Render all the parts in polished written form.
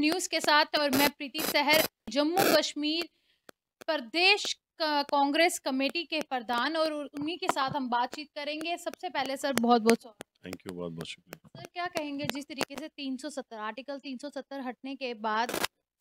News के साथ और मैं प्रीति सहर, जम्मू कश्मीर प्रदेश कांग्रेस कमेटी के प्रधान, और उन्हीं के साथ हम बातचीत करेंगे। सबसे पहले सर बहुत बहुत स्वागत। थैंक यू, बहुत बहुत शुक्रिया। सर क्या कहेंगे, जिस तरीके से 370 आर्टिकल 370 हटने के बाद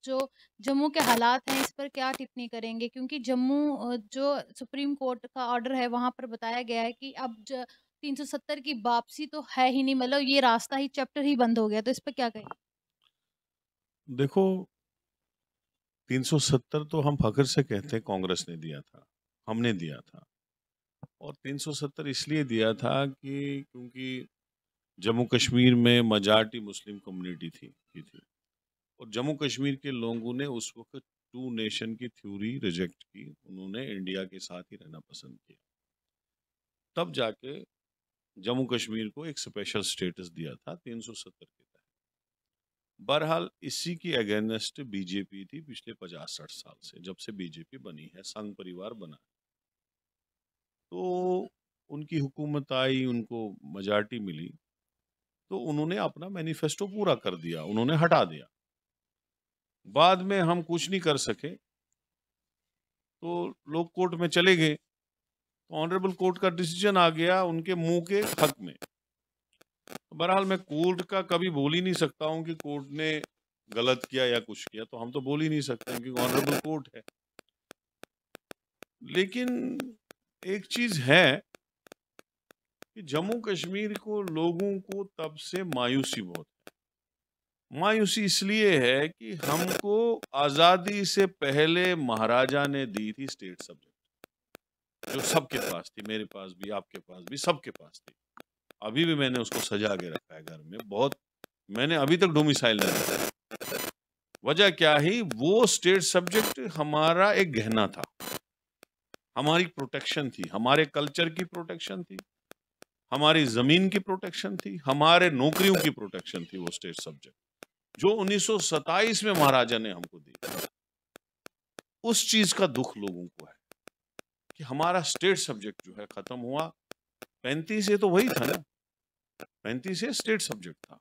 जो जम्मू के हालात हैं, इस पर क्या टिप्पणी करेंगे? क्योंकि जम्मू जो सुप्रीम कोर्ट का ऑर्डर है वहां पर बताया गया है कि अब 370 की वापसी तो है ही नहीं, मतलब ये रास्ता ही, चैप्टर ही बंद हो गया, तो इस पर क्या कहेंगे? देखो, 370 तो हम फख्र से कहते हैं कांग्रेस ने दिया था, हमने दिया था। और 370 इसलिए दिया था कि क्योंकि जम्मू कश्मीर में मेजॉरिटी मुस्लिम कम्युनिटी थी और जम्मू कश्मीर के लोगों ने उस वक्त 2 नेशन की थ्योरी रिजेक्ट की। उन्होंने इंडिया के साथ ही रहना पसंद किया। तब जाके जम्मू कश्मीर को एक स्पेशल स्टेटस दिया था 370 के तहत। बहरहाल इसी की अगेंस्ट बीजेपी थी पिछले 50-60 साल से, जब से बीजेपी बनी है, संघ परिवार बना है। तो उनकी हुकूमत आई, उनको मेजॉरिटी मिली, तो उन्होंने अपना मैनिफेस्टो पूरा कर दिया, उन्होंने हटा दिया। बाद में हम कुछ नहीं कर सके तो लोग कोर्ट में चले गए, तो ऑनरेबल कोर्ट का डिसीजन आ गया उनके मुंह के हक में। बहरहाल मैं कोर्ट का कभी बोल ही नहीं सकता हूं कि कोर्ट ने गलत किया या कुछ किया, तो हम तो बोल ही नहीं सकते क्योंकि ऑनरेबल कोर्ट है। लेकिन एक चीज है कि जम्मू कश्मीर को लोगों को तब से मायूसी बहुत है। मायूसी इसलिए है कि हमको आजादी से पहले महाराजा ने दी थी स्टेट सब्जेक्ट, जो सबके पास थी, मेरे पास भी, आपके पास भी, सबके पास थी। अभी भी मैंने उसको सजा के रखा है घर में, बहुत, मैंने अभी तक डोमिसाइल नहीं रखा। वजह क्या ही, वो स्टेट सब्जेक्ट हमारा एक गहना था, हमारी प्रोटेक्शन थी, हमारे कल्चर की प्रोटेक्शन थी, हमारी जमीन की प्रोटेक्शन थी, हमारे नौकरियों की प्रोटेक्शन थी। वो स्टेट सब्जेक्ट जो 1927 में महाराजा ने हमको दी, उस चीज का दुख लोगों को है कि हमारा स्टेट सब्जेक्ट जो है खत्म हुआ। 35 से तो वही था ना, 35 से स्टेट सब्जेक्ट था।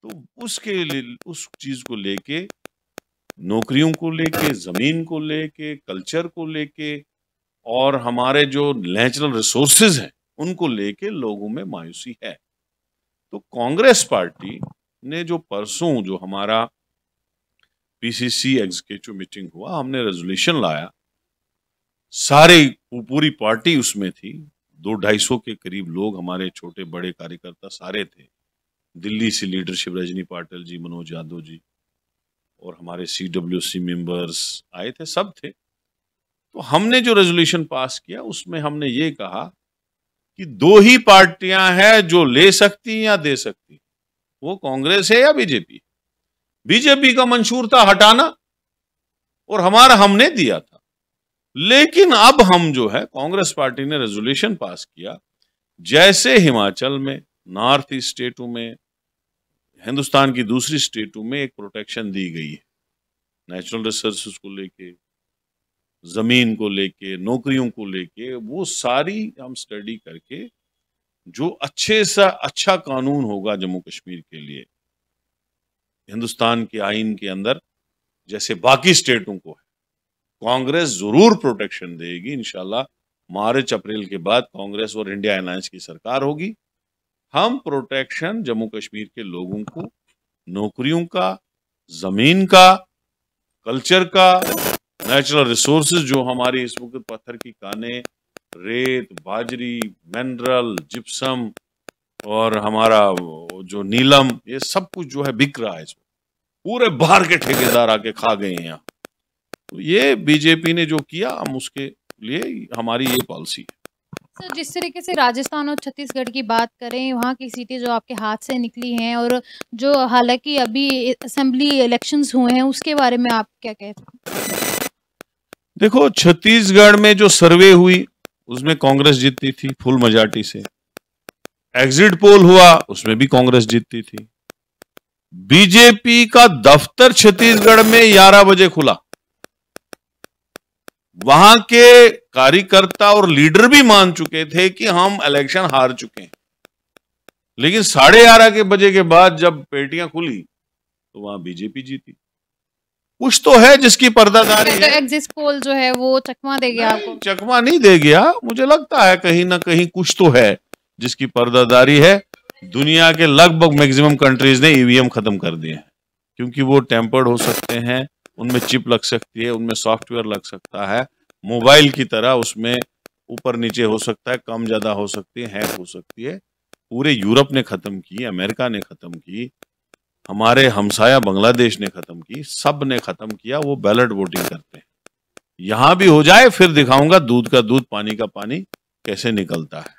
तो उसके लिए, उस चीज को लेके, नौकरियों को लेके, जमीन को लेके, कल्चर को लेके और हमारे जो नेचुरल रिसोर्सेज हैं उनको लेके लोगों में मायूसी है। तो कांग्रेस पार्टी ने जो परसों जो हमारा पीसीसी एग्जीक्यूटिव मीटिंग हुआ, हमने रेजोल्यूशन लाया, सारे पूरी पार्टी उसमें थी, 200-250 के करीब लोग, हमारे छोटे बड़े कार्यकर्ता सारे थे। दिल्ली से लीडरशिप, रजनी पाटिल जी, मनोज यादव जी और हमारे CWC मेंबर्स आए थे, सब थे। तो हमने जो रेजोल्यूशन पास किया उसमें हमने ये कहा कि 2 ही पार्टियां हैं जो ले सकती या दे सकती, वो कांग्रेस है या बीजेपी। बीजेपी का मंशूर था हटाना और हमारा हमने दिया था। लेकिन अब हम जो है, कांग्रेस पार्टी ने रेजोल्यूशन पास किया, जैसे हिमाचल में, नॉर्थ ईस्ट स्टेटों में, हिंदुस्तान की दूसरी स्टेटों में एक प्रोटेक्शन दी गई है नेचुरल रिसोर्सेज को लेके, जमीन को लेके, नौकरियों को लेके, वो सारी हम स्टडी करके जो अच्छे सा अच्छा कानून होगा जम्मू कश्मीर के लिए, हिंदुस्तान के आईन के अंदर जैसे बाकी स्टेटों को है, कांग्रेस जरूर प्रोटेक्शन देगी। इंशाल्लाह मार्च अप्रैल के बाद कांग्रेस और इंडिया अलायंस की सरकार होगी। हम प्रोटेक्शन जम्मू कश्मीर के लोगों को, नौकरियों का, जमीन का, कल्चर का, नेचुरल रिसोर्सेज जो हमारी इस वक्त पत्थर की कानें, रेत, बाजरी, मिनरल, जिप्सम और हमारा जो नीलम, ये सब कुछ जो है बिक रहा है इस वक्त, पूरे बाहर के ठेकेदार आके खा गए हैं यहाँ। तो ये बीजेपी ने जो किया, हम उसके लिए हमारी ये पॉलिसी है। सर जिस तरीके से राजस्थान और छत्तीसगढ़ की बात करें, वहाँ की सीटें जो आपके हाथ से निकली हैं, और जो हालांकि अभी असेंबली इलेक्शंस हुए हैं, उसके बारे में आप क्या कहते हैं? देखो, छत्तीसगढ़ में जो सर्वे हुई उसमें कांग्रेस जीतती थी फुल मेजॉरिटी से। एग्जिट पोल हुआ उसमें भी कांग्रेस जीतती थी। बीजेपी का दफ्तर छत्तीसगढ़ में 11 बजे खुला, वहां के कार्यकर्ता और लीडर भी मान चुके थे कि हम इलेक्शन हार चुके हैं। लेकिन 11:30 के बजे के बाद जब पेटियां खुली तो वहां बीजेपी जीती। कुछ तो है जिसकी पर्दादारी तो है। एग्जिट पोल जो है वो चकमा दे गया आपको? चकमा नहीं दे गया, मुझे लगता है कहीं ना कहीं कुछ तो है जिसकी पर्दादारी है। दुनिया के लगभग मैक्सिमम कंट्रीज ने ईवीएम खत्म कर दिए हैं, क्योंकि वो टेम्पर्ड हो सकते हैं, उनमें चिप लग सकती है, उनमें सॉफ्टवेयर लग सकता है, मोबाइल की तरह उसमें ऊपर नीचे हो सकता है, कम ज्यादा हो सकती है, हैक हो सकती है। पूरे यूरोप ने खत्म की, अमेरिका ने खत्म की, हमारे हमसाया बांग्लादेश ने खत्म की, सब ने खत्म किया। वो बैलेट वोटिंग करते हैं। यहां भी हो जाए, फिर दिखाऊंगा दूध का दूध पानी का पानी कैसे निकलता है।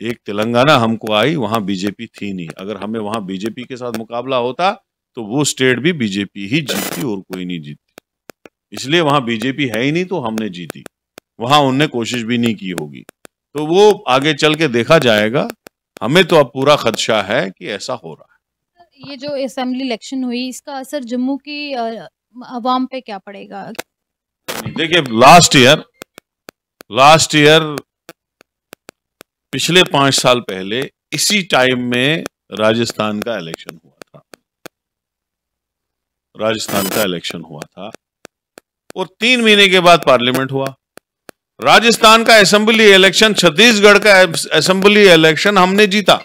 एक तेलंगाना हमको आई, वहां बीजेपी थी नहीं। अगर हमें वहां बीजेपी के साथ मुकाबला होता तो वो स्टेट भी बीजेपी ही जीतती और कोई नहीं जीतती। इसलिए वहां बीजेपी है ही नहीं तो हमने जीती। वहां उनने कोशिश भी नहीं की होगी। तो वो आगे चल के देखा जाएगा। हमें तो अब पूरा खदशा है कि ऐसा हो रहा है। ये जो असेंबली इलेक्शन हुई, इसका असर जम्मू की अवाम पे क्या पड़ेगा? देखिए, लास्ट ईयर पिछले 5 साल पहले इसी टाइम में राजस्थान का इलेक्शन हुआ था और 3 महीने के बाद पार्लियामेंट हुआ। राजस्थान का असेंबली इलेक्शन, छत्तीसगढ़ का असेंबली इलेक्शन हमने जीता।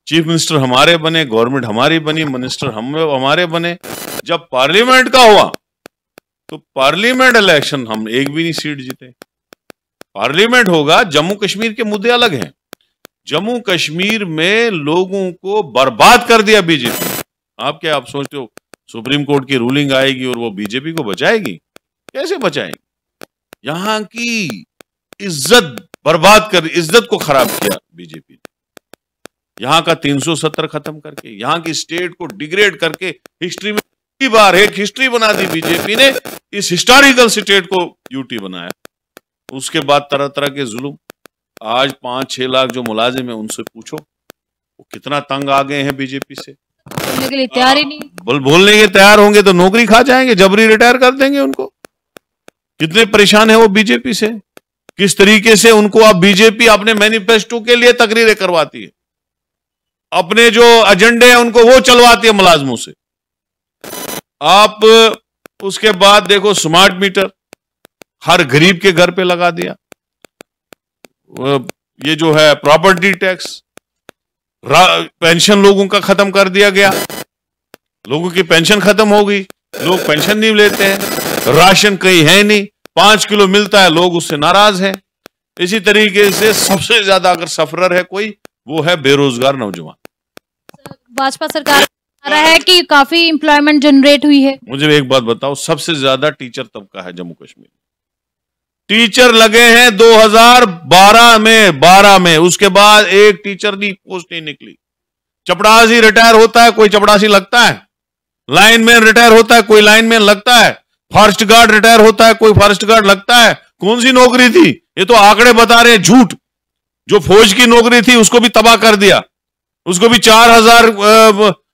चीफ मिनिस्टर हमारे बने, गवर्नमेंट हमारी बनी, मिनिस्टर हमारे बने। जब पार्लियामेंट का हुआ तो पार्लियामेंट इलेक्शन हम एक भी नहीं सीट जीते। पार्लियामेंट होगा, जम्मू कश्मीर के मुद्दे अलग हैं। जम्मू कश्मीर में लोगों को बर्बाद कर दिया बीजेपी। आप सोचते हो सुप्रीम कोर्ट की रूलिंग आएगी और वो बीजेपी को बचाएगी? कैसे बचाएगी? यहां की इज्जत को खराब किया बीजेपी ने। यहां का 370 खत्म करके, यहां की स्टेट को डिग्रेड करके, हिस्ट्री में पहली बार एक हिस्ट्री बना दी बीजेपी ने। इस हिस्टोरिकल स्टेट को यूटी बनाया। उसके बाद तरह तरह के जुल्म। आज 5-6 लाख जो मुलाजिम है उनसे पूछो वो कितना तंग आ गए हैं बीजेपी से। बोलने के लिए तैयार ही नहीं। बोलने के तैयार होंगे तो नौकरी खा जाएंगे, जबरी रिटायर कर देंगे उनको। कितने परेशान है वो बीजेपी से। किस तरीके से उनको अब बीजेपी अपने मैनिफेस्टो के लिए तकरीरें करवाती है, अपने जो एजेंडे हैं उनको वो चलवाती है मुलाजमों से। आप उसके बाद देखो, स्मार्ट मीटर हर गरीब के घर पे लगा दिया। ये जो है प्रॉपर्टी टैक्स, पेंशन लोगों का खत्म कर दिया गया। लोगों की पेंशन खत्म हो गई, लोग पेंशन नहीं लेते हैं। राशन कहीं है नहीं, 5 किलो मिलता है, लोग उससे नाराज हैं। इसी तरीके से सबसे ज्यादा अगर सफरर है कोई, वो है बेरोजगार नौजवान। भाजपा सरकार रहा है कि काफी एम्प्लॉयमेंट जनरेट हुई है। मुझे एक बात बताओ, सबसे ज्यादा टीचर तबका है जम्मू कश्मीर। टीचर लगे हैं 2012 में, उसके बाद एक टीचर की पोस्ट नहीं निकली। चपड़ासी रिटायर होता है, कोई चपड़ासी लगता है। लाइनमैन रिटायर होता है, कोई लाइनमैन लगता है। फॉरेस्ट गार्ड रिटायर होता है, कोई फॉरेस्ट गार्ड लगता है। कौन सी नौकरी थी? ये तो आंकड़े बता रहे हैं झूठ। जो फौज की नौकरी थी उसको भी तबाह कर दिया, उसको भी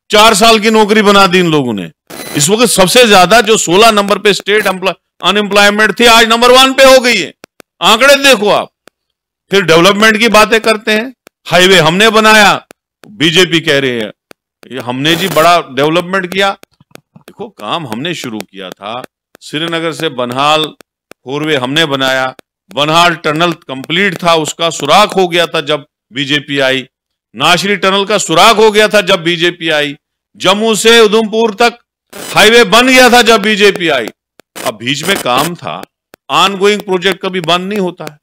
4 साल की नौकरी बना दी इन लोगों ने। इस वक्त सबसे ज्यादा जो 16 नंबर पे स्टेट अनएम्प्लॉयमेंट थी, आज नंबर 1 पे हो गई है। आंकड़े देखो आप। फिर डेवलपमेंट की बातें करते हैं, हाईवे हमने बनाया, बीजेपी कह रही है ये हमने जी बड़ा डेवलपमेंट किया। देखो, काम हमने शुरू किया था। श्रीनगर से बनहाल 4 वे हमने बनाया। बनहाल टनल कंप्लीट था, उसका सुराख हो गया था जब बीजेपी आई। नाशरी टनल का सुराख हो गया था जब बीजेपी आई। जम्मू से उधमपुर तक हाईवे बन गया था जब बीजेपी आई। अब बीच में काम था, ऑनगोइंग प्रोजेक्ट कभी बंद नहीं होता है।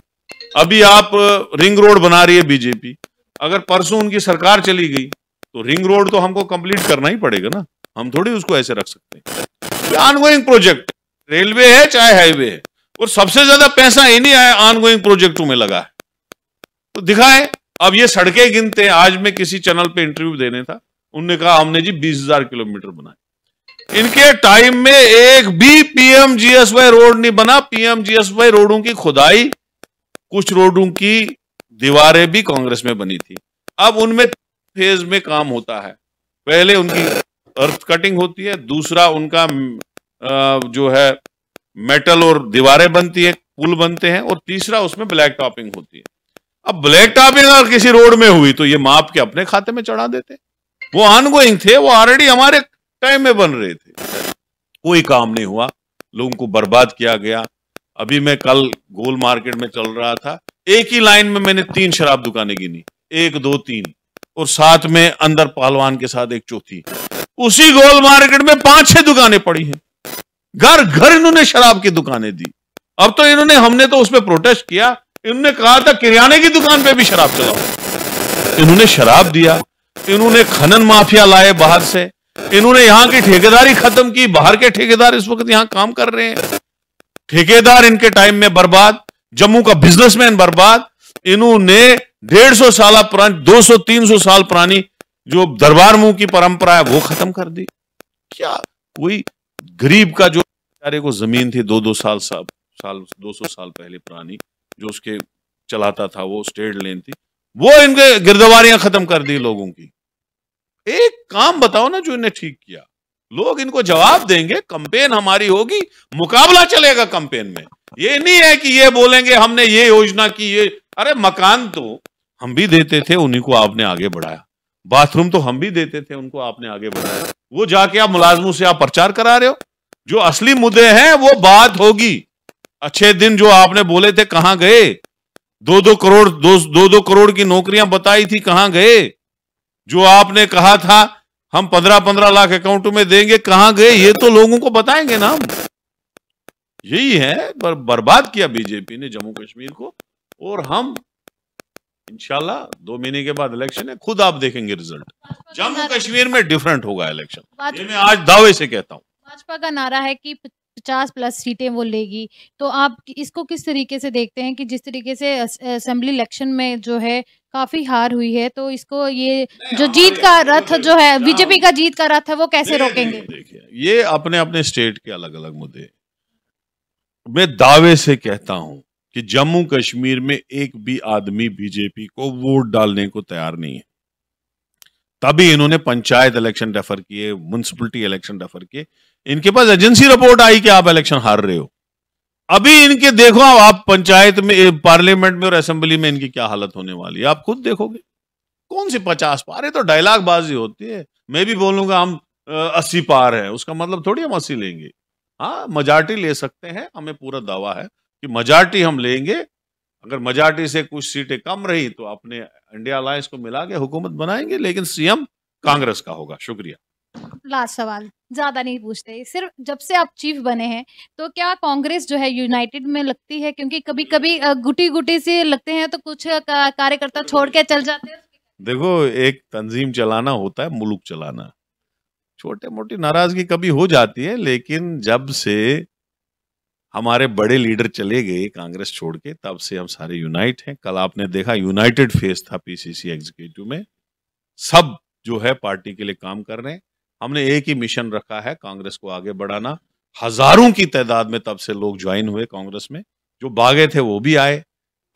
अभी आप रिंग रोड बना रही है बीजेपी, अगर परसों उनकी सरकार चली गई तो रिंग रोड तो हमको कंप्लीट करना ही पड़ेगा ना। हम थोड़ी उसको ऐसे रख सकते हैं। ऑनगोइंग प्रोजेक्ट, रेलवे है चाहे हाईवे है, और सबसे ज्यादा पैसा इन्हीं ऑनगोइंग प्रोजेक्टों में लगा है। तो दिखाए। अब ये सड़कें गिनते हैं। आज मैं किसी चैनल पे इंटरव्यू देने था, उनने कहा हमने जी 20,000 किलोमीटर बनाए। इनके टाइम में एक भी पीएमजीएसवाई रोड नहीं बना। पीएमजीएसवाई रोडों की खुदाई, कुछ रोडों की दीवारें भी कांग्रेस में बनी थी। अब उनमें फेज में काम होता है। पहले उनकी अर्थ कटिंग होती है, दूसरा उनका जो है मेटल और दीवारें बनती है, पुल बनते हैं, और तीसरा उसमें ब्लैक टॉपिंग होती है। अब ब्लैक टॉपिंग अगर किसी रोड में हुई तो ये माप के अपने खाते में चढ़ा देते। वो ऑनगोइंग थे, वो ऑलरेडी हमारे टाइम में बन रहे थे। कोई काम नहीं हुआ, लोगों को बर्बाद किया गया। अभी मैं कल गोल मार्केट में चल रहा था, एक ही लाइन में मैंने 3 शराब दुकानें गिनी, 1 2 3, और साथ में अंदर पहलवान के साथ एक चौथी। उसी गोल मार्केट में 5-6 दुकानें पड़ी हैं। घर घर इन्होंने शराब की दुकानें दी। अब तो इन्होंने, हमने तो उस पर प्रोटेस्ट किया, इन्होंने कहा था किराने की दुकान पे भी शराब चलाओ। इन्होंने शराब दिया, इन्होंने खनन माफिया लाए बाहर से, इन्होंने यहां की ठेकेदारी खत्म की। बाहर के ठेकेदार इस वक्त यहां काम कर रहे हैं, ठेकेदार इनके टाइम में बर्बाद, जम्मू का बिजनेसमैन बर्बाद। इन्होंने 150 साल पुरानी, 200-300 साल पुरानी जो दरबार मुंह की परंपरा है वो खत्म कर दी। क्या कोई गरीब का जो बेचारे को जमीन थी 2-2 साल 200 साल पहले पुरानी, जो उसके चलाता था, वो स्टेट लेन थी, वो इनके गिरदवारियां खत्म कर दी लोगों की। एक काम बताओ ना जो इन्हें ठीक किया, लोग इनको जवाब देंगे। कैंपेन हमारी होगी, मुकाबला चलेगा कैंपेन में। ये नहीं है कि ये बोलेंगे हमने ये योजना की, ये, अरे मकान तो हम भी देते थे, उन्हीं को आपने आगे बढ़ाया। बाथरूम तो हम भी देते थे, उनको आपने आगे बढ़ाया। वो जाके आप मुलाजमों से आप प्रचार करा रहे हो। जो असली मुद्दे हैं वो बात होगी। अच्छे दिन जो आपने बोले थे कहां गए? 2-2 करोड़ की नौकरियां बताई थी, कहां गए? जो आपने कहा था हम 15-15 लाख अकाउंट में देंगे, कहां गए? ये तो लोगों को बताएंगे ना हम। यही है, बर्बाद किया बीजेपी ने जम्मू कश्मीर को। और हम इंशाल्लाह 2 महीने के बाद इलेक्शन है, खुद आप देखेंगे रिजल्ट। जम्मू कश्मीर में डिफरेंट होगा इलेक्शन, ये मैं आज दावे से कहता हूं। भाजपा का नारा है कि 50+ सीटें वो लेगी, तो आप इसको किस तरीके से देखते हैं कि जिस तरीके से असेंबली इलेक्शन में जो है काफी हार हुई है, तो इसको ये जो जीत का रथ जो है, बीजेपी का जीत का रथ है, वो कैसे रोकेंगे? देखिए, ये अपने अपने स्टेट के अलग अलग मुद्दे। मैं दावे से कहता हूं कि जम्मू कश्मीर में एक भी आदमी बीजेपी को वोट डालने को तैयार नहीं है। तभी इन्होंने पंचायत इलेक्शन रेफर किए, म्युनिसिपलिटी इलेक्शन रेफर किए। इनके पास एजेंसी रिपोर्ट आई कि आप इलेक्शन हार रहे हो। अभी इनके देखो आप पंचायत में, पार्लियामेंट में और असेंबली में इनकी क्या हालत होने वाली है, आप खुद देखोगे। कौन सी 50 पार है? तो डायलॉग बाजी होती है। मैं भी बोलूंगा हम 80 पार है, उसका मतलब थोड़ी हम 80 लेंगे। हाँ, मेजॉरिटी ले सकते हैं, हमें पूरा दावा है कि मेजॉरिटी हम लेंगे। अगर मेजॉरिटी से कुछ सीटें कम रही तो अपने इंडिया अलायंस को मिला के हुकूमत बनाएंगे, लेकिन सीएम कांग्रेस का होगा। शुक्रिया। लास्ट सवाल, ज्यादा नहीं पूछते, सिर्फ जब से आप चीफ बने हैं तो क्या कांग्रेस जो है यूनाइटेड में लगती है? क्योंकि कभी कभी गुटी गुटी से लगते हैं, तो कुछ कार्यकर्ता छोड़ के चल जाते हैं। देखो, एक तंजीम चलाना होता है मुल्क चलाना। छोटे मोटी नाराजगी कभी हो जाती है, लेकिन जब से हमारे बड़े लीडर चले गए कांग्रेस छोड़ के, तब से हम सारे यूनाइट हैं। कल आपने देखा यूनाइटेड फेस था पीसीसी एग्जीक्यूटिव में, सब जो है पार्टी के लिए काम कर रहे हैं। हमने एक ही मिशन रखा है, कांग्रेस को आगे बढ़ाना। हजारों की तादाद में तब से लोग ज्वाइन हुए कांग्रेस में, जो भागे थे वो भी आए।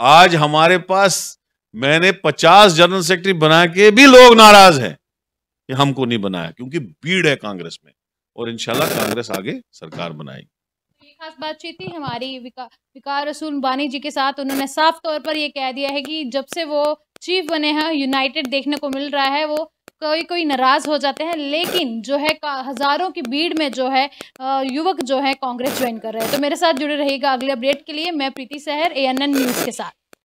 आज हमारे पास, मैंने 50 जनरल सेक्रेटरी बना के भी लोग नाराज हैं कि हमको नहीं बनाया, क्योंकि भीड़ है कांग्रेस में। और इंशाल्लाह कांग्रेस आगे सरकार बनाएगी। ये खास बातचीत थी हमारी विकार रसूल बानी जी के साथ। उन्होंने साफ तौर पर ये कह दिया है कि जब से वो चीफ बने हैं, यूनाइटेड देखने को मिल रहा है। वो कोई नाराज हो जाते हैं, लेकिन जो है हजारों की भीड़ में जो है युवक जो है कांग्रेस ज्वाइन कर रहे हैं। तो मेरे साथ जुड़े रहिएगा अगले अपडेट के लिए। मैं प्रीति सहर, ANN न्यूज़ के साथ।